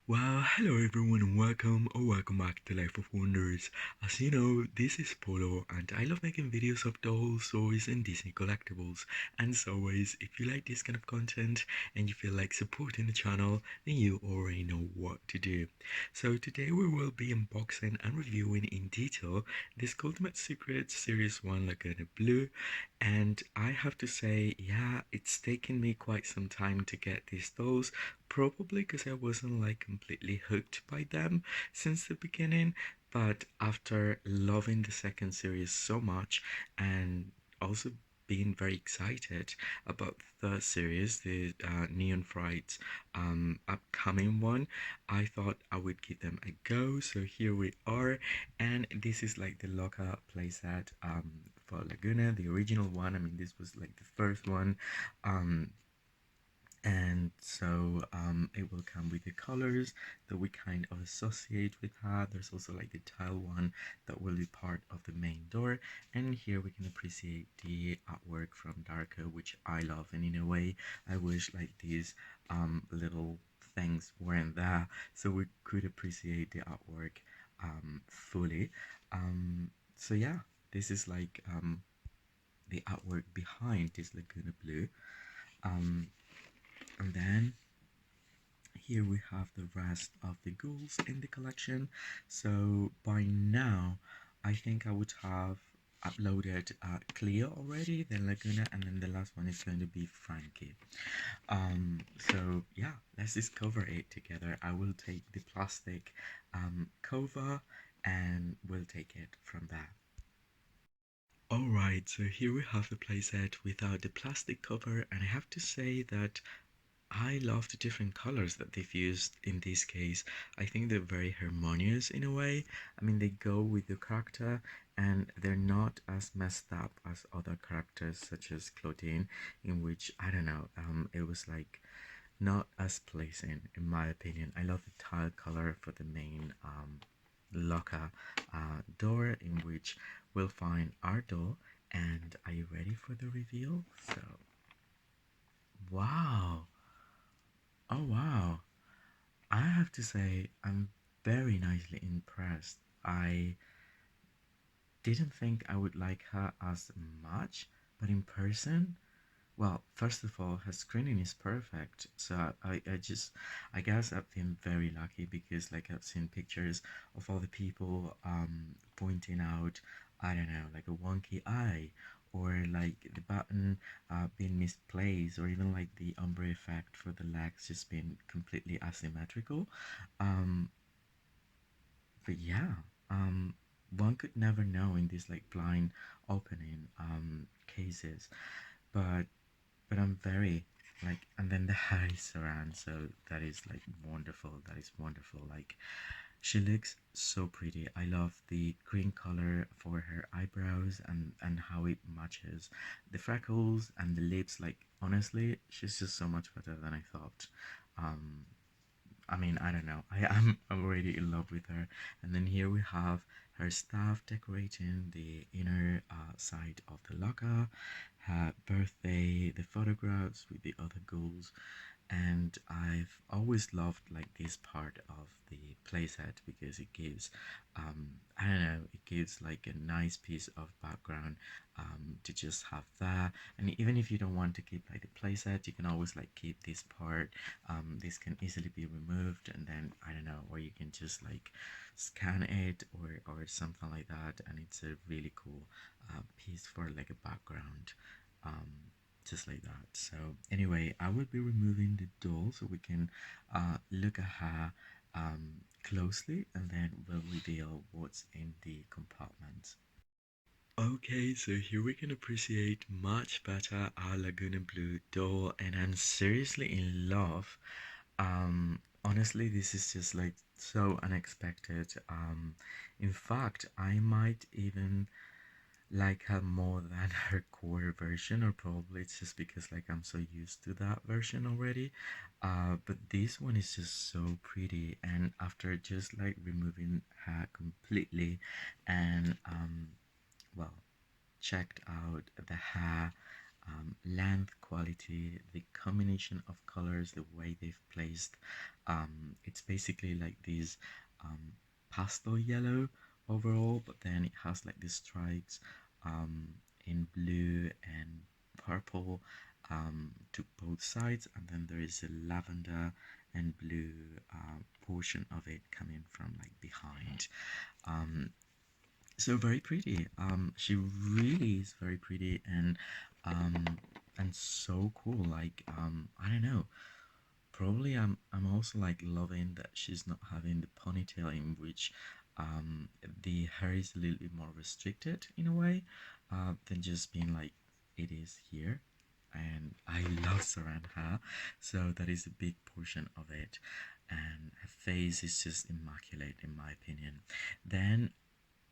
Well, hello everyone and welcome back to Life of Wonders. As you know, this is Polo and I love making videos of dolls, toys and Disney collectibles. And as always, if you like this kind of content and you feel like supporting the channel, then you already know what to do. So today we will be unboxing and reviewing in detail this Skulltimate Secrets Series 1 Lagoona Blue. And I have to say, yeah, it's taken me quite some time to get these dolls. Probably because I wasn't like completely hooked by them since the beginning, but after loving the second series so much and also being very excited about the third series, the Neon Fright upcoming one, I thought I would give them a go. So here we are, and this is like the Loca playset for Laguna, the original one. I mean, this was like the first one. Um, and so it will come with the colors that we kind of associate with her. There's also like the tile one that will be part of the main door, and here we can appreciate the artwork from Darko, which I love, and in a way I wish like these little things weren't there so we could appreciate the artwork fully. So yeah, this is like the artwork behind this Laguna Blue. um and then here we have the rest of the ghouls in the collection. So by now, I think I would have uploaded Cleo already, then Laguna, and then the last one is going to be Frankie. So yeah, let's discover it together. I will take the plastic cover and we'll take it from there. Alright, so here we have the playset without the plastic cover, and I have to say that I love the different colors that they've used in this case. I think they're very harmonious in a way. I mean, they go with the character and they're not as messed up as other characters such as Claudine, in which, I don't know, it was like not as pleasing in my opinion. I love the tile color for the main locker door in which we'll find our door. And are you ready for the reveal? So, wow. Oh wow. I have to say, I'm very nicely impressed. I didn't think I would like her as much, but in person, well, first of all, her screening is perfect. So I guess I've been very lucky because, like, I've seen pictures of all the people pointing out, I don't know, like a wonky eye, or like the button being misplaced, or even like the ombre effect for the legs just being completely asymmetrical. Um, but yeah, one could never know in these like blind opening cases, but I'm very like, and then the hair is around, so that is like wonderful. That is wonderful. Like, she looks so pretty. I love the green color for her eyebrows and how it matches the freckles and the lips. Like, honestly, she's just so much better than I thought. Um, I mean, I don't know. I'm already in love with her. And then here we have her staff decorating the inner side of the locker, her birthday, the photographs with the other ghouls, and I've always loved like this part of the playset because it gives I don't know, it gives like a nice piece of background to just have that. And even if you don't want to keep like the playset, you can always like keep this part. This can easily be removed, and then I don't know, or you can just like scan it or something like that, and it's a really cool piece for like a background. Just like that. So anyway, I will be removing the doll so we can look at her closely, and then we'll reveal what's in the compartment. Okay, so here we can appreciate much better our Laguna Blue doll, and I'm seriously in love. Honestly, this is just like so unexpected. In fact, I might even like her more than her core version, or probably it's just because like I'm so used to that version already. But this one is just so pretty, and after just like removing her completely and well, checked out the hair, length, quality, the combination of colors, the way they've placed It's basically like this um, pastel yellow overall, but then it has like these stripes um, in blue and purple to both sides, and then there is a lavender and blue portion of it coming from like behind. Um, so very pretty. She really is very pretty um, and so cool. Like I don't know. Probably I'm also like loving that she's not having the ponytail in which the hair is a little bit more restricted in a way than just being like it is here. And I love saran hair, so that is a big portion of it. And her face is just immaculate in my opinion. Then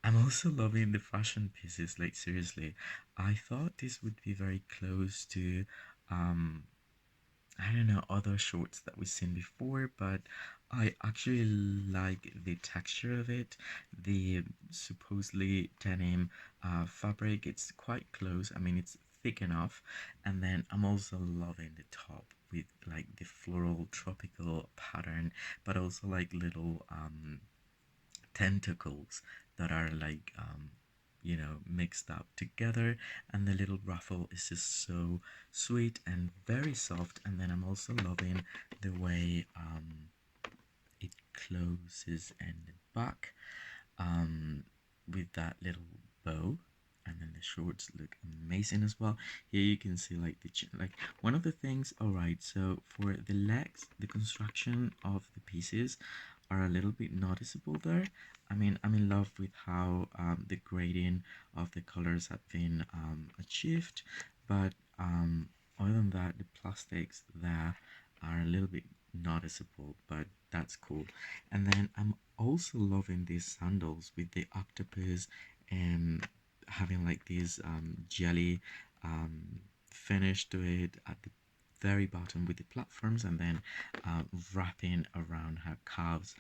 I'm also loving the fashion pieces. Like seriously, I thought this would be very close to um I don't know, other shorts that we've seen before, but I actually like the texture of it. The supposedly denim fabric, it's quite close. I mean, it's thick enough. And then I'm also loving the top with like the floral tropical pattern, but also like little tentacles that are like mixed up together, and the little ruffle is just so sweet and very soft. And then I'm also loving the way it closes in the back with that little bow, and then the shorts look amazing as well. Here you can see like like one of the things. All right, so for the legs, the construction of the pieces are a little bit noticeable there. I mean, I'm in love with how the grading of the colors have been achieved, but other than that, the plastics there are a little bit noticeable, but that's cool. And then I'm also loving these sandals with the octopus and having like these jelly um, finish to it at the very bottom with the platforms, and then wrapping around her calves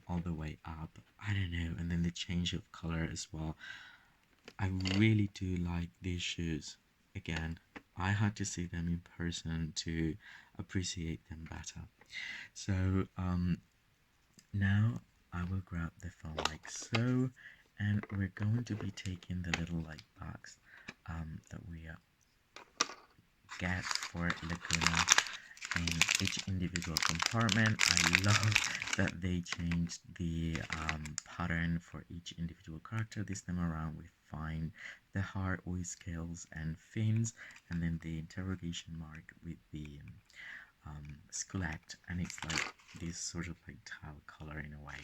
all the way up. I don't know, and then the change of color as well. I really do like these shoes. Again, I had to see them in person to appreciate them better. So now I will grab the phone like so, and we're going to be taking the little like box that we get for Laguna in each individual compartment. I love that they changed the pattern for each individual character. This time around we find the heart with scales and fins, and then the interrogation mark with the skullet, and it's like this sort of like tile color in a way.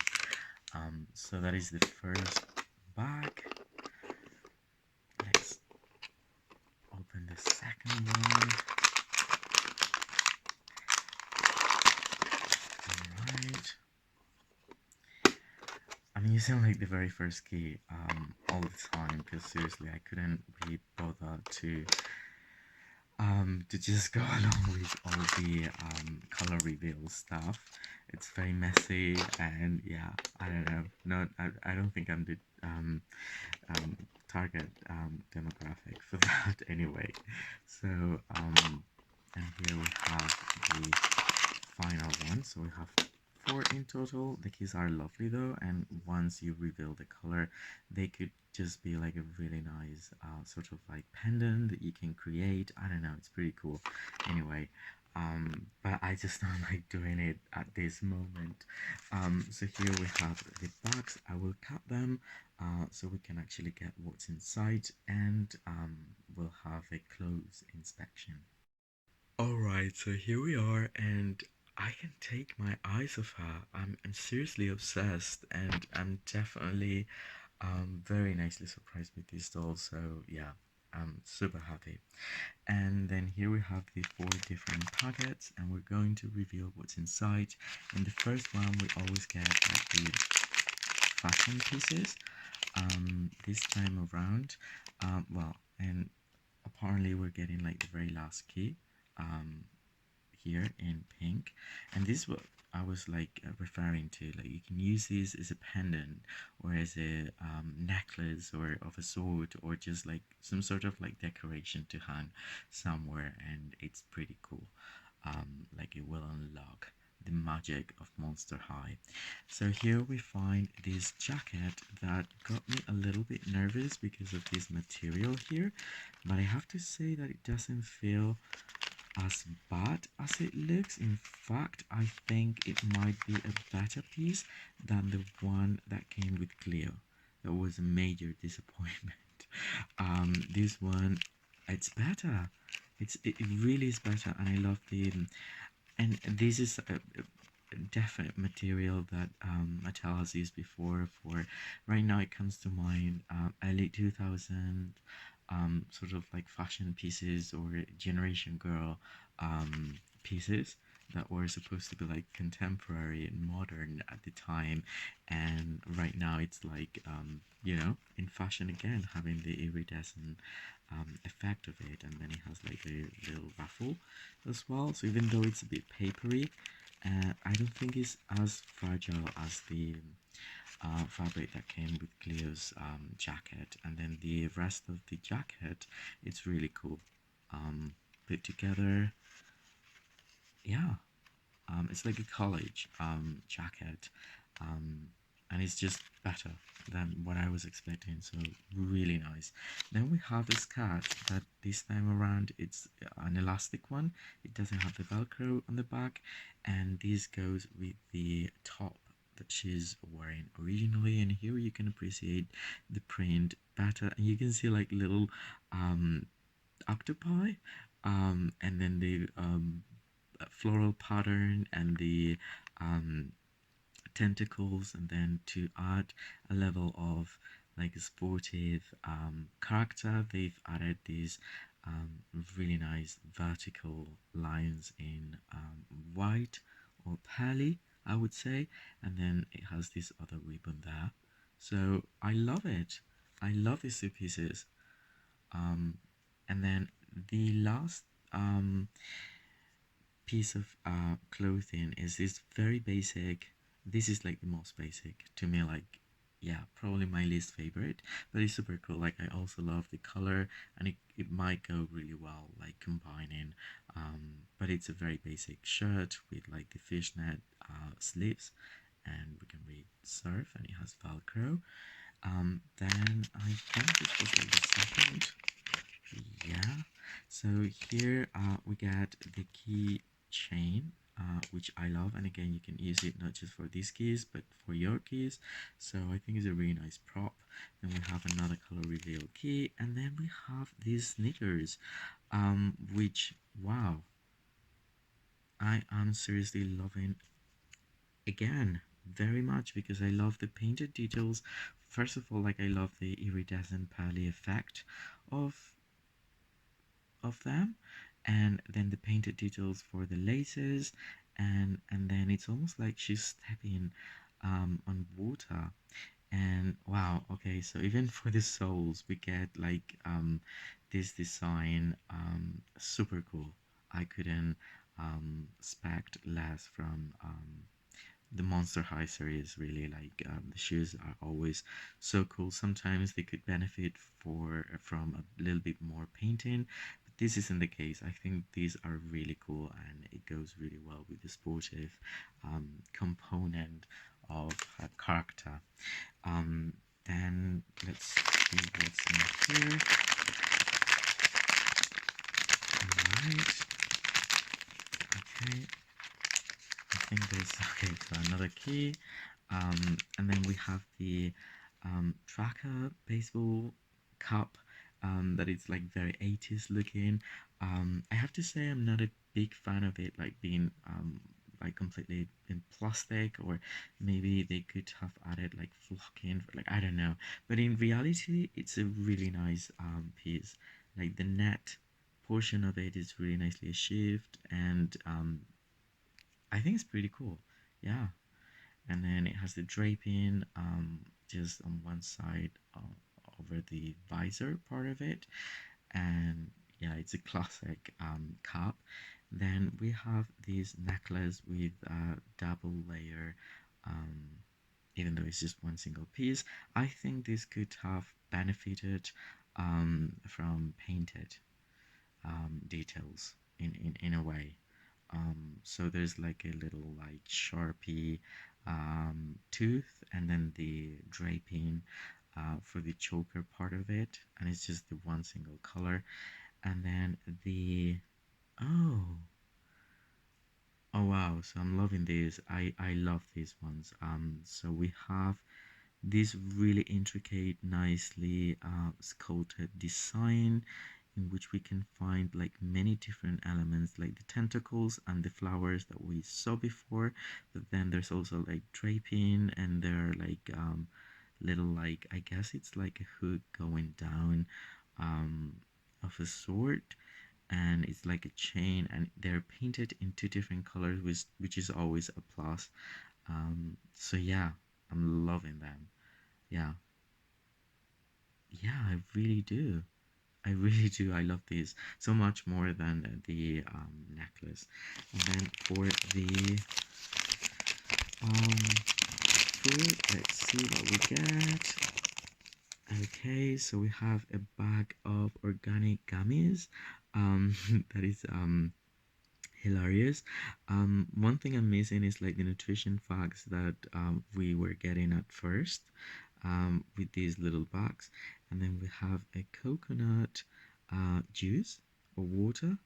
So that is the first bag. Let's open the second one. Alright. I'm using like the very first key all the time because seriously I couldn't really bother to just go along with all the color reveal stuff. It's very messy, and yeah, I don't know. Not I don't think I'm the um, target demographic for that anyway. So and here we have the final one. So we have four in total. The keys are lovely though, and once you reveal the color, they could just be like a really nice sort of like pendant that you can create. I don't know, it's pretty cool. Anyway, but I just don't like doing it at this moment. So here we have the box. I will cut them so we can actually get what's inside, and we'll have a close inspection. Alright, so here we are, and I can take my eyes off her. I'm seriously obsessed, and I'm definitely very nicely surprised with this doll. So yeah, I'm super happy. And then here we have the four different packets, and we're going to reveal what's inside. In the first one, we always get like the fashion pieces. This time around, well, and apparently we're getting like the very last key. Um, Here in pink, and this is what I was like referring to. Like you can use this as a pendant or as a necklace or of a sort, or just like some sort of like decoration to hang somewhere, and it's pretty cool. Like it will unlock the magic of Monster High. So here we find this jacket that got me a little bit nervous because of this material here, but I have to say that it doesn't feel as bad as it looks. In fact, I think it might be a better piece than the one that came with Cleo. That was a major disappointment. This one, it's better. It really is better, and I love the and this is a definite material that Mattel has used before. For right now, it comes to mind early 2000 sort of like fashion pieces or generation girl pieces that were supposed to be like contemporary and modern at the time, and right now it's like in fashion again, having the iridescent effect of it, and then it has like a little ruffle as well. So even though it's a bit papery, I don't think it's as fragile as the fabric that came with Cleo's jacket. And then the rest of the jacket, it's really cool. Put together, yeah. It's like a college jacket, um, and it's just better than what I was expecting. So really nice. Then we have this skirt that this time around it's an elastic one. It doesn't have the Velcro on the back, and this goes with the top that she's wearing originally. And here you can appreciate the print better, and you can see like little octopi, and then the floral pattern and the um, tentacles, and then to add a level of like a sportive character, they've added these really nice vertical lines in white or pearly, I would say, and then it has this other ribbon there. So I love it. I love these two pieces. Um, and then the last piece of clothing is this very basic. This is like the most basic to me, like, yeah, probably my least favorite, but it's super cool. Like, I also love the color, and it might go really well like combining, but it's a very basic shirt with like the fishnet sleeves, and we can read surf, and it has Velcro. Then I think this was like the second. Yeah, so here we get the key chain, which I love, and again you can use it not just for these keys but for your keys. So I think it's a really nice prop. Then we have another color reveal key, and then we have these sneakers, which, wow, I am seriously loving again very much, because I love the painted details. First of all, like, I love the iridescent pearly effect of them, and then the painted details for the laces, and then it's almost like she's stepping on water. And wow, okay, so even for the soles we get like this design, super cool. I couldn't expect less from the Monster High series. Really, like, the shoes are always so cool. Sometimes they could benefit from a little bit more painting, but this isn't the case. I think these are really cool, and it goes really well with the sportive component of her character. um then let's see what's in here. All right, okay, I think there's okay, so another key. And then we have the tracker baseball cup, that is like very 80s looking. I have to say I'm not a big fan of it like being like completely in plastic, or maybe they could have added like flocking, like, I don't know. But in reality, it's a really nice piece. Like, the net portion of it is really nicely achieved, and I think it's pretty cool. Yeah, and then it has the draping just on one side over the visor part of it, and yeah, it's a classic cap. Then we have this necklace with a double layer, um, even though it's just one single piece. I think this could have benefited from painted details in a way. So there's like a little like Sharpie tooth, and then the draping for the choker part of it, and it's just the one single color. And then the oh oh wow, so I'm loving these. I love these ones. So we have this really intricate, nicely sculpted design in which we can find like many different elements, like the tentacles and the flowers that we saw before. But then there's also like draping, and there are like little, like, I guess it's like a hook going down um, of a sort, and it's like a chain, and they're painted in two different colors, which is always a plus. So yeah, I'm loving them. Yeah, yeah, I really do. I really do. I love these so much more than the necklace. And then for the food, let's see what we get. Okay, so we have a bag of organic gummies. That is hilarious. One thing I'm missing is like the nutrition facts that we were getting at first with these little bags. And then we have a coconut juice or water,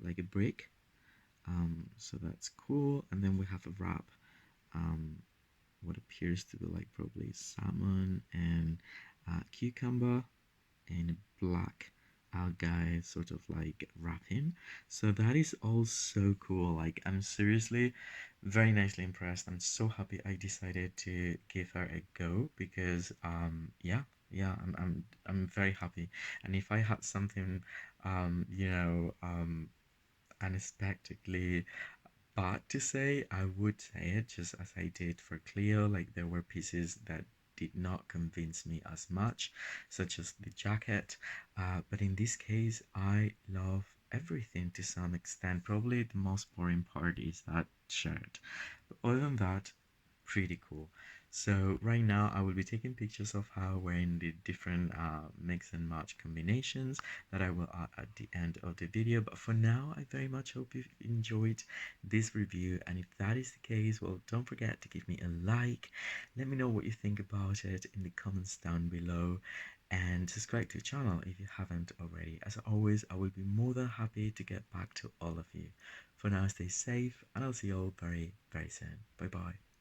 like a brick. So that's cool. And then we have a wrap, um, what appears to be like probably salmon and cucumber and black algae sort of like wrapping. So that is all so cool. Like, I'm seriously very nicely impressed. I'm so happy I decided to give her a go because yeah, I'm very happy. And if I had something unexpectedly but to say, I would say it just as I did for Cleo. Like, there were pieces that did not convince me as much, such as the jacket. But in this case, I love everything to some extent. Probably the most boring part is that shirt. But other than that, pretty cool. So right now I will be taking pictures of her wearing the different mix and match combinations that I will add at the end of the video. But for now, I very much hope you enjoyed this review, and if that is the case, well, don't forget to give me a like. Let me know what you think about it in the comments down below, and subscribe to the channel if you haven't already. As always, I will be more than happy to get back to all of you. For now, stay safe, and I'll see you all very, very soon. Bye bye.